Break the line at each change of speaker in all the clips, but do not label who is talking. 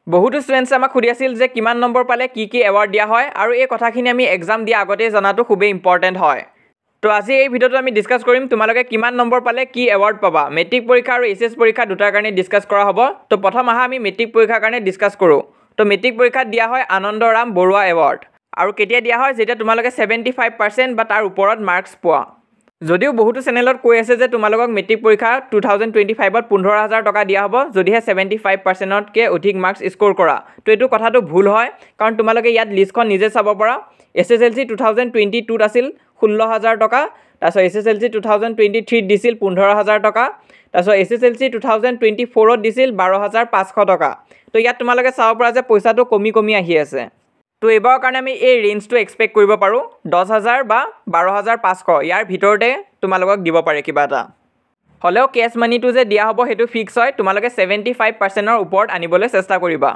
বহুতো ষ্টুডেণ্টছে আমাক সুধি আছিল যে কিমান নম্বৰ পালে কি এৱাৰ্ড দিয়া হয় আৰু এই কথাখিনি আমি এক্সাম দিয়া আগতে জনাটো খুবেই ইম্পৰ্টেণ্ট হয়। তো আজি এই ভিডিঅ'টো আমি ডিছকাছ কৰিম তোমালোকে কিমান নম্বৰ পালে কি এৱাৰ্ড পাবা। মেট্ৰিক পৰীক্ষা আৰু এইচএছ পৰীক্ষা দুটাৰ কাৰণে ডিছকাছ কৰা হ'ব। তো প্ৰথম আমি মেট্ৰিক পৰীক্ষাৰ কাৰণে ডিছকাছ কৰোঁ। তো মেট্ৰিক পৰীক্ষাত দিয়া হয় আনন্দৰাম বৰুৱা এৱাৰ্ড আৰু কেতিয়া দিয়া হয় যেতিয়া তোমালোকে 75% বা তাৰ ওপৰত মাৰ্কছ পোৱা। যদিও বহুতো চেনেলত কৈ আছে যে তোমালোকক মেট্ৰিক পৰীক্ষা 2025ত 15,000 টকা দিয়া হ'ব যদিহে 75%তকৈ অধিক মাৰ্কছ স্ক'ৰ কৰা। তো এইটো কথাটো ভুল হয়, কাৰণ তোমালোকে ইয়াত লিষ্টখন নিজে চাব পাৰা। SSLC 2022ত আছিল 16,000 টকা, তাৰপিছত SSLC 2023ত দিছিল 15,000 টকা, তাৰপিছত SSLC 2024ত দিছিল 12,500 টকা। তো ইয়াত তোমালোকে চাব পাৰা যে পইচাটো কমি আহি আছে। তো এইবাৰৰ কাৰণে আমি এই ৰেঞ্জটো এক্সপেক্ট কৰিব পাৰোঁ 10,000 বা 12,500 ইয়াৰ ভিতৰতে তোমালোকক দিব পাৰে কিবা এটা। হ'লেও কেছ মানিটো যে দিয়া হ'ব সেইটো ফিক্স হয়, তোমালোকে 75%ৰ ওপৰত আনিবলৈ চেষ্টা কৰিবা।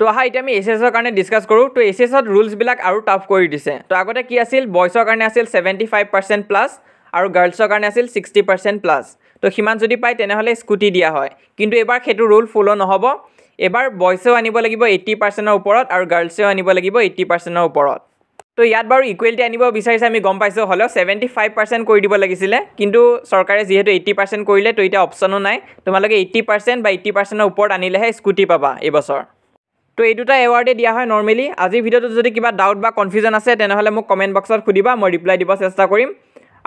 তো এতিয়া আমি এইচএছৰ কাৰণে ডিছকাছ কৰোঁ। তো এইচএছত ৰুলছবিলাক আৰু টাফ কৰি দিছে। তো আগতে কি আছিল, বয়ছৰ কাৰণে আছিল 75% প্লাছ আৰু গাৰ্লছৰ কাৰণে আছিল 60% প্লাছ। তো সিমান যদি পায় তেনেহ'লে স্কুটি দিয়া হয়, কিন্তু এইবাৰ সেইটো ৰুল ফ'ল' নহ'ব। এবাৰ বয়ছেও আনিব লাগিব 80%ৰ ওপৰত আৰু গাৰ্লছেও আনিব লাগিব 80%ৰ ওপৰত। তো ইয়াত বাৰু ইকুৱেলিটি আনিব বিচাৰিছে আমি গম পাইছোঁ, হ'লেও 75% কৰি দিব লাগিছিলে, কিন্তু চৰকাৰে যিহেতু 80% কৰিলে তো এতিয়া অপশ্যনো নাই। তোমালোকে 80% বা 80%ৰ ওপৰত আনিলেহে স্কুটি পাবা এইবছৰ। তো এই দুটা এৱাৰ্ডে দিয়া হয় নৰ্মেলি। আজিৰ ভিডিঅ'টোত যদি কিবা ডাউট বা কনফিউজন আছে তেনেহ'লে মোক কমেণ্ট বক্সত সুধিবা, মই ৰিপ্লাই দিব চেষ্টা কৰিম।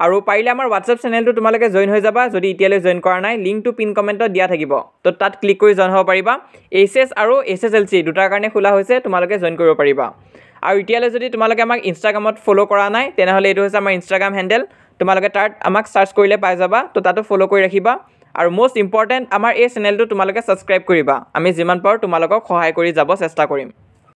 আৰু পাৰিলে আমাৰ হোৱাটছএপ চেনেলটো তোমালোকে জইন হৈ যাবা যদি এতিয়ালৈ জইন কৰা নাই। লিংকটো পিন কমেণ্টত দিয়া থাকিব, তো তাত ক্লিক কৰি জইন হ'ব পাৰিবা। এইচএছ আৰু SSLC দুটাৰ কাৰণে খোলা হৈছে, তোমালোকে জইন কৰিব পাৰিবা। আৰু এতিয়ালৈ যদি তোমালোকে আমাক ইনষ্টাগ্ৰামত ফ'ল' কৰা নাই তেনেহ'লে এইটো হৈছে আমাৰ ইনষ্টাগ্ৰাম হেণ্ডেল, তোমালোকে তাত আমাক চাৰ্চ কৰিলে পাই যাবা। তো তাতো ফ'ল' কৰি ৰাখিবা। আৰু মষ্ট ইম্পৰ্টেণ্ট আমাৰ এই চেনেলটো তোমালোকে ছাবস্ক্ৰাইব কৰিবা। আমি যিমান পাৰোঁ তোমালোকক সহায় কৰি যাব চেষ্টা কৰিম।